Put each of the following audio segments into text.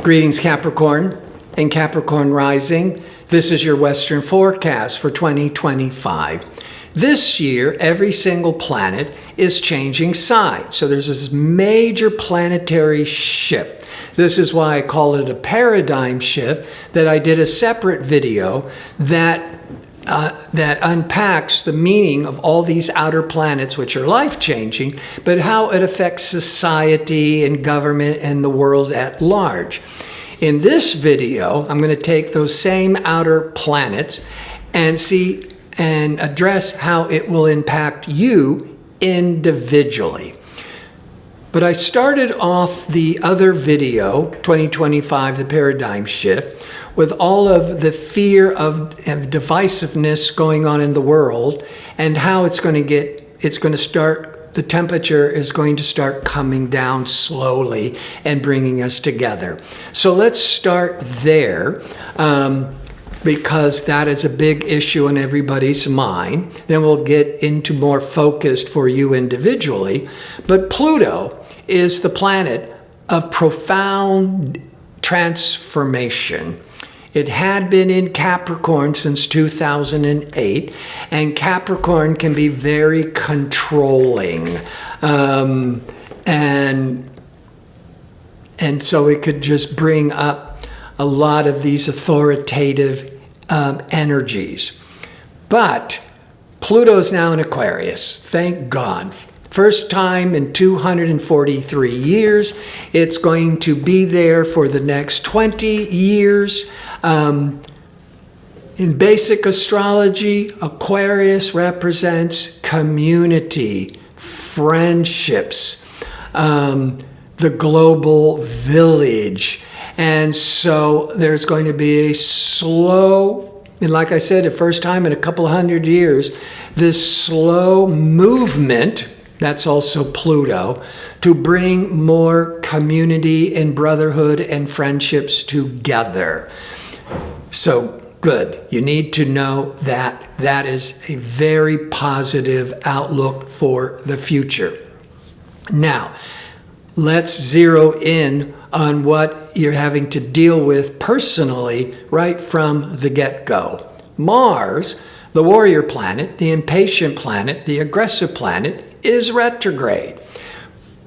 Greetings, Capricorn and Capricorn rising. This is your Western forecast for 2025. This year, every single planet is changing sides. So there's this major planetary shift. This is why I call it a paradigm shift, that I did a separate video that unpacks the meaning of all these outer planets, which are life-changing, but how it affects society and government and the world at large. In this video, I'm going to take those same outer planets and address how it will impact you individually. But I started off the other video, 2025, the paradigm shift, with all of the fear of divisiveness going on in the world and how the temperature is going to start coming down slowly and bringing us together. So let's start there because that is a big issue in everybody's mind. Then we'll get into more focused for you individually. But Pluto is the planet of profound transformation. It had been in Capricorn since 2008, and Capricorn can be very controlling. And so it could just bring up a lot of these authoritative energies. But Pluto is now in Aquarius, thank God. First time in 243 years. It's going to be there for the next 20 years. In basic astrology, Aquarius represents community, friendships, the global village. And so there's going to be a slow, and like I said, the first time in a couple of hundred years, this slow movement, that's also Pluto, to bring more community and brotherhood and friendships together. So good. You need to know that that is a very positive outlook for the future. Now, let's zero in on what you're having to deal with personally right from the get-go. Mars, the warrior planet, the impatient planet, the aggressive planet, is retrograde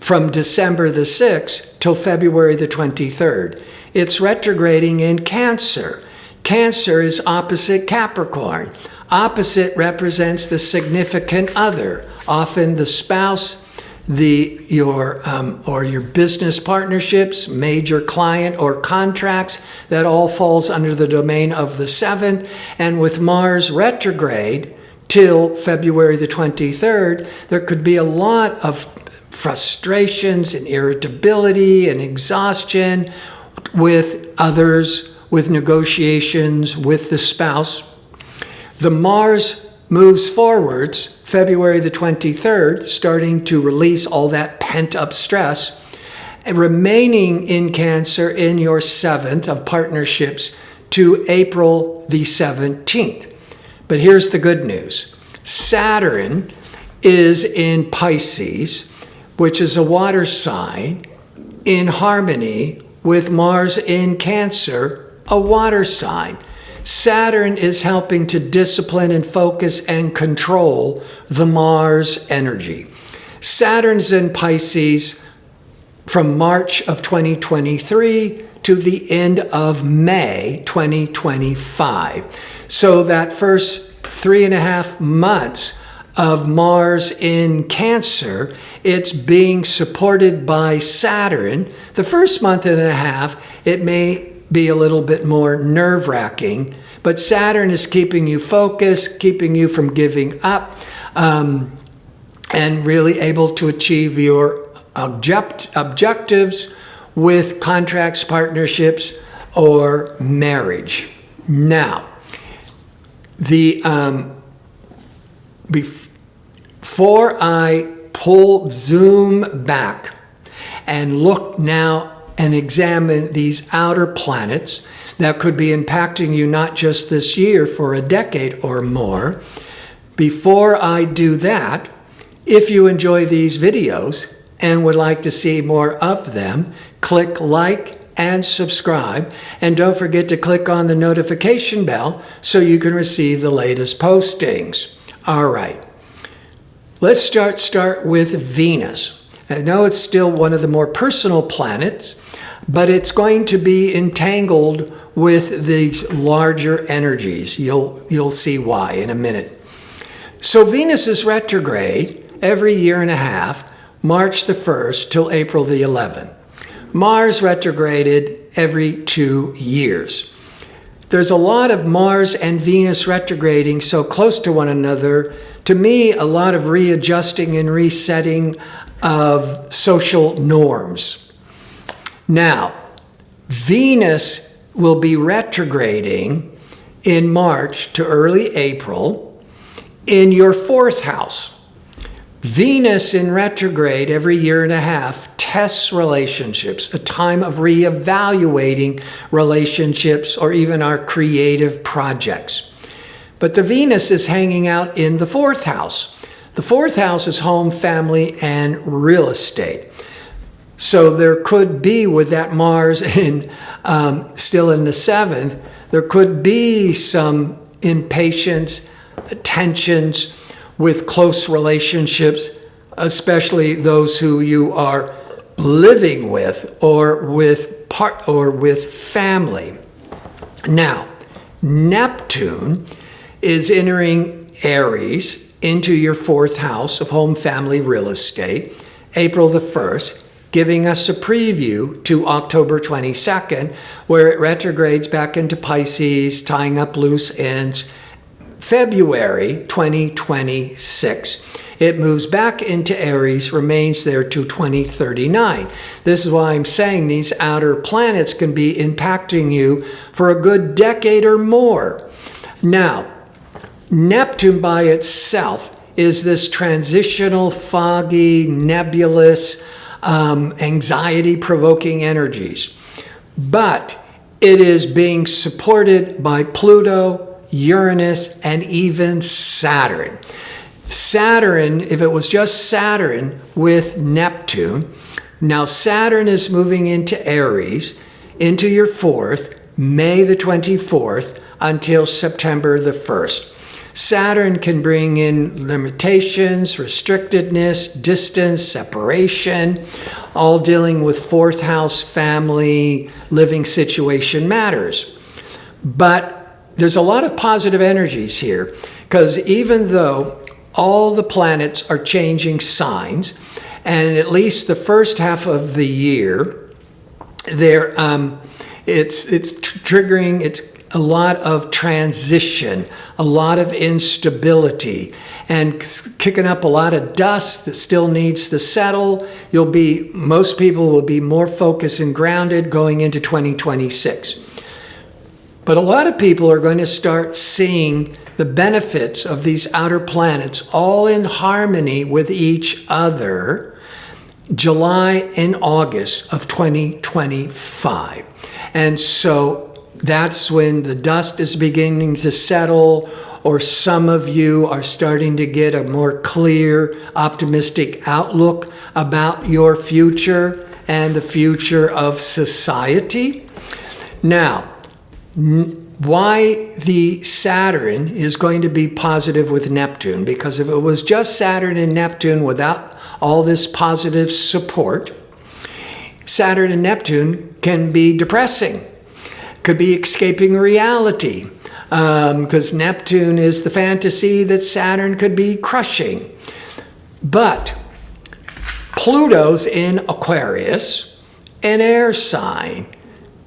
from December the 6th till February the 23rd. It's retrograding in Cancer. Cancer is opposite Capricorn. Opposite represents the significant other, often the spouse, your business partnerships, major client or contracts. That all falls under the domain of the 7th. And with Mars retrograde till February the 23rd, there could be a lot of frustrations and irritability and exhaustion with others, with negotiations with the spouse. The Mars moves forwards February the 23rd, starting to release all that pent-up stress, and remaining in Cancer in your 7th of partnerships to April the 17th. But here's the good news. Saturn is in Pisces, which is a water sign, in harmony with Mars in Cancer, a water sign. Saturn is helping to discipline and focus and control the Mars energy. Saturn's in Pisces from March of 2023 to the end of May 2025. So that first 3.5 months of Mars in Cancer, it's being supported by Saturn. The first month and a half, it may be a little bit more nerve-wracking, but Saturn is keeping you focused, keeping you from giving up, and really able to achieve your objectives with contracts, partnerships, or marriage. Now, before I zoom back and look now and examine these outer planets that could be impacting you not just this year, for a decade or more, before I do that, if you enjoy these videos and would like to see more of them, click like and subscribe. And don't forget to click on the notification bell so you can receive the latest postings. All right. Let's start with Venus. I know it's still one of the more personal planets, but it's going to be entangled with these larger energies. You'll see why in a minute. So Venus is retrograde every year and a half, March the 1st till April the 11th. Mars retrograded every 2 years. There's a lot of Mars and Venus retrograding so close to one another. To me, a lot of readjusting and resetting of social norms. Now, Venus will be retrograding in March to early April in your 4th house. Venus in retrograde every year and a half tests relationships, a time of reevaluating relationships or even our creative projects. But the Venus is hanging out in the 4th house. The 4th house is home, family, and real estate. So there could be, with that Mars still in the 7th, there could be some impatience, tensions with close relationships, especially those who you are living with or with family. Now, Neptune is entering Aries into your 4th house of home, family, real estate, April the 1st, giving us a preview to October 22nd, where it retrogrades back into Pisces, tying up loose ends. February 2026, it moves back into Aries, remains there to 2039. This is why I'm saying these outer planets can be impacting you for a good decade or more. Now, Neptune by itself is this transitional, foggy, nebulous, anxiety-provoking energies. But it is being supported by Pluto, Uranus, and even Saturn. Saturn, if it was just Saturn with Neptune, now Saturn is moving into Aries, into your 4th, May the 24th, until September the 1st. Saturn can bring in limitations, restrictedness, distance, separation, all dealing with 4th house, family, living situation matters. But there's a lot of positive energies here, because even though all the planets are changing signs, and at least the first half of the year, it's a lot of transition, a lot of instability, and kicking up a lot of dust that still needs to settle. Most people will be more focused and grounded going into 2026. But a lot of people are going to start seeing the benefits of these outer planets all in harmony with each other July and August of 2025. And so that's when the dust is beginning to settle, or some of you are starting to get a more clear, optimistic outlook about your future and the future of society. Now, why the Saturn is going to be positive with Neptune? Because if it was just Saturn and Neptune without all this positive support, Saturn and Neptune can be depressing, could be escaping reality, because Neptune is the fantasy that Saturn could be crushing. But Pluto's in Aquarius, an air sign,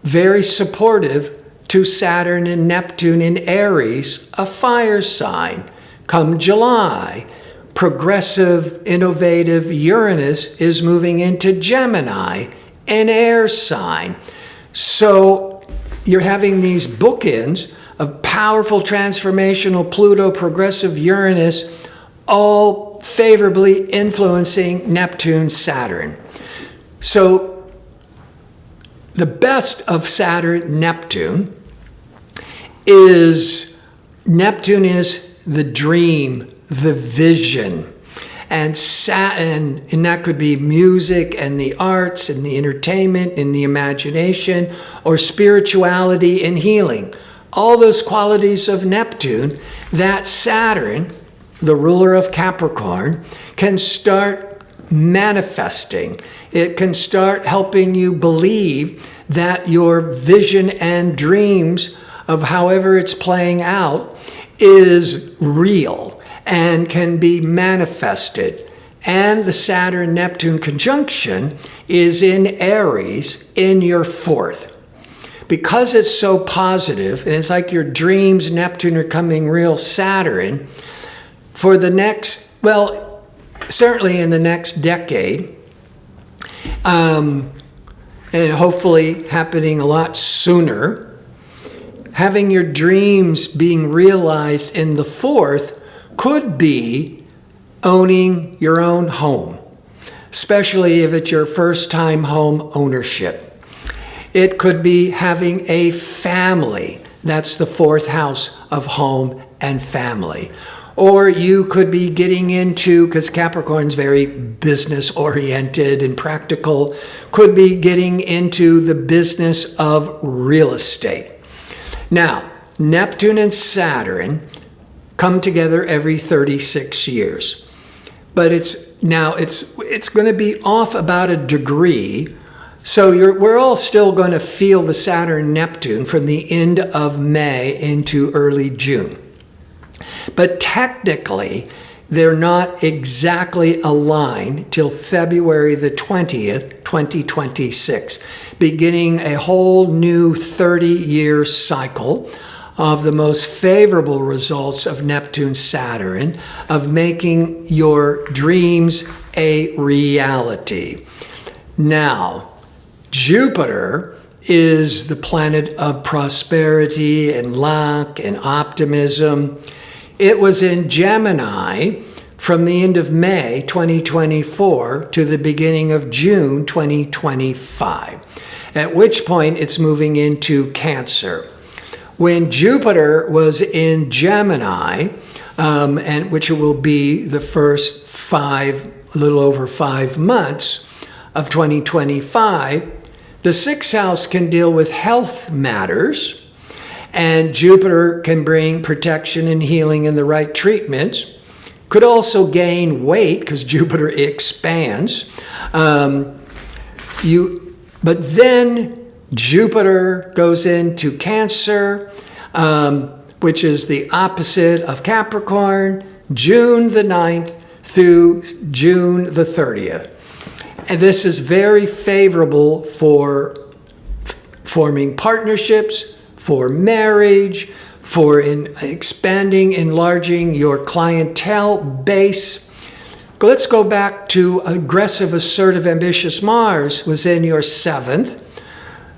very supportive to Saturn and Neptune in Aries, a fire sign. Come July, progressive, innovative Uranus is moving into Gemini, an air sign. So you're having these bookends of powerful transformational Pluto, progressive Uranus, all favorably influencing Neptune, Saturn. So the best of Saturn, Neptune is the dream, the vision. and that could be music and the arts and the entertainment and the imagination, or spirituality and healing. All those qualities of Neptune that Saturn, the ruler of Capricorn, can start manifesting. It can start helping you believe that your vision and dreams of however it's playing out is real and can be manifested. And the Saturn-Neptune conjunction is in Aries in your 4th. Because it's so positive, and it's like your dreams, Neptune, are coming real, Saturn, for the next, well, certainly in the next decade, and hopefully happening a lot sooner, having your dreams being realized in the 4th could be owning your own home, especially if it's your first time home ownership. It could be having a family. That's the 4th house of home and family. Or you could be getting into, because Capricorn's very business oriented and practical, could be getting into the business of real estate. Now, Neptune and Saturn come together every 36 years. But it's going to be off about a degree. So we're all still going to feel the Saturn-Neptune from the end of May into early June. But technically, they're not exactly aligned till February the 20th, 2026, beginning a whole new 30-year cycle of the most favorable results of Neptune-Saturn, of making your dreams a reality. Now, Jupiter is the planet of prosperity and luck and optimism. It was in Gemini from the end of May 2024 to the beginning of June 2025, at which point it's moving into Cancer. When Jupiter was in Gemini, and which it will be the first a little over 5 months of 2025, the 6th house can deal with health matters, and Jupiter can bring protection and healing and the right treatments. Could also gain weight because Jupiter expands. But then Jupiter goes into Cancer, which is the opposite of Capricorn, June the 9th through June the 30th. And this is very favorable for forming partnerships, for marriage, for expanding, enlarging your clientele base. Let's go back to aggressive, assertive, ambitious Mars was in your 7th.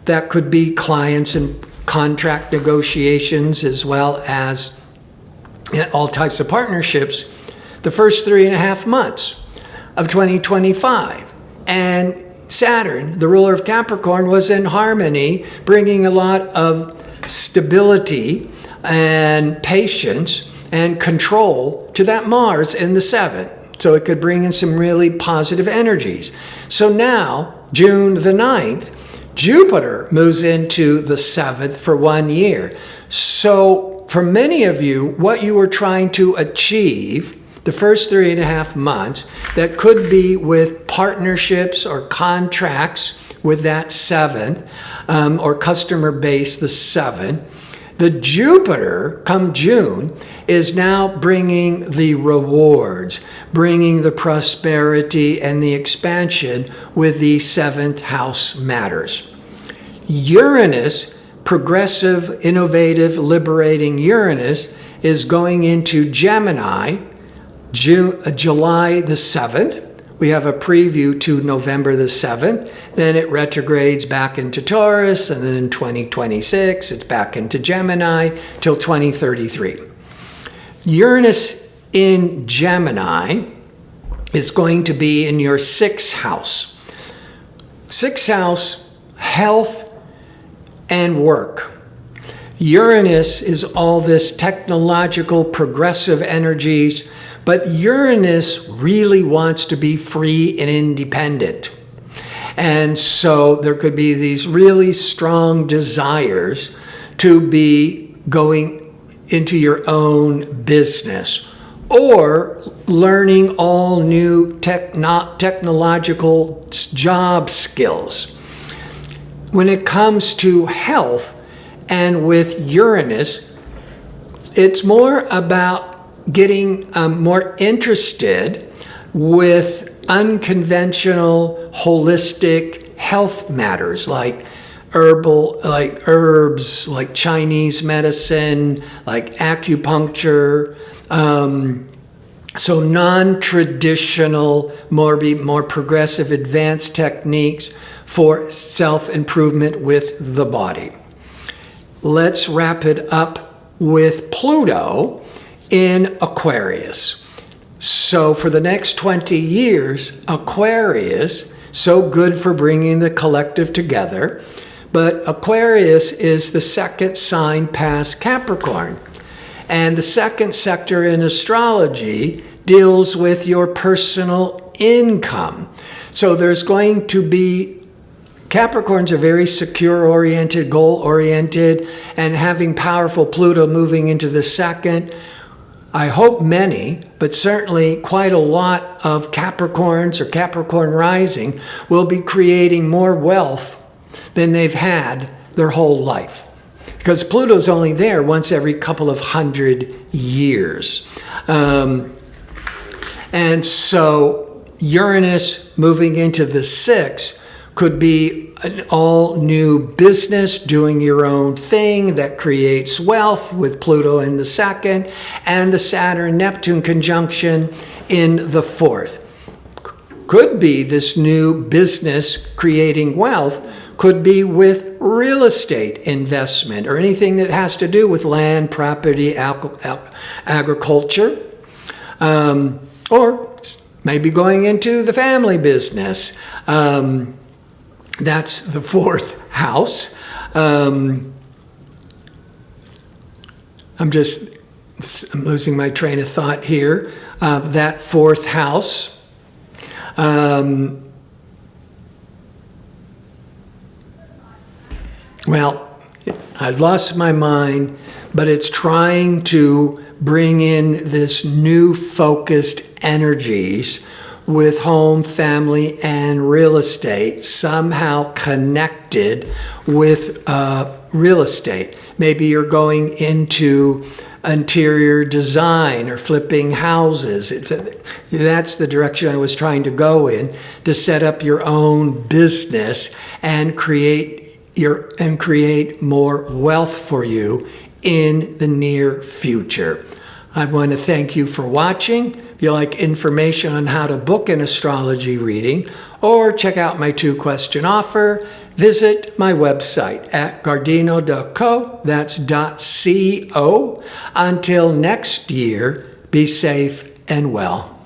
That could be clients and contract negotiations, as well as all types of partnerships, the first 3.5 months of 2025. And Saturn, the ruler of Capricorn, was in harmony, bringing a lot of stability and patience and control to that Mars in the 7th. So it could bring in some really positive energies. So now, June the 9th, Jupiter moves into the 7th for 1 year. So for many of you, what you were trying to achieve the first 3.5 months, that could be with partnerships or contracts with that 7th, or customer base, the 7th. The Jupiter, come June, is now bringing the rewards, bringing the prosperity and the expansion with the 7th house matters. Uranus, progressive, innovative, liberating Uranus, is going into Gemini, July the 7th. We have a preview to November the 7th. Then it retrogrades back into Taurus, and then in 2026, it's back into Gemini till 2033. Uranus in Gemini is going to be in your 6th house. 6th house, health and work. Uranus is all this technological, progressive energies, But Uranus really wants to be free and independent. And so there could be these really strong desires to be going into your own business or learning all new technological job skills. When it comes to health and with Uranus, it's more about getting more interested with unconventional, holistic health matters like herbs, like Chinese medicine, like acupuncture. So non-traditional, more progressive, advanced techniques for self-improvement with the body. Let's wrap it up with Pluto in Aquarius. So for the next 20 years, Aquarius, so good for bringing the collective together, but Aquarius is the second sign past Capricorn. And the second sector in astrology deals with your personal income. So there's going to be, Capricorns are very secure-oriented, goal-oriented, and having powerful Pluto moving into the second, I hope many, but certainly quite a lot of Capricorns or Capricorn rising will be creating more wealth than they've had their whole life. Because Pluto's only there once every couple of 100 years. And so Uranus moving into the sixth could be an all-new business, doing your own thing that creates wealth with Pluto in the second, and the Saturn-Neptune conjunction in the fourth. Could be this new business creating wealth, could be with real estate investment or anything that has to do with land, property, agriculture, or maybe going into the family business. That's the fourth house. I'm losing my train of thought here. That fourth house. Well, I've lost my mind, but it's trying to bring in this new focused energies with home, family, and real estate, somehow connected with real estate. Maybe you're going into interior design or flipping houses. That's the direction I was trying to go in, to set up your own business and create more wealth for you in the near future. I want to thank you for watching. If you like information on how to book an astrology reading or check out my 2-question offer, visit my website at gardino.co. That's .co. Until next year, be safe and well.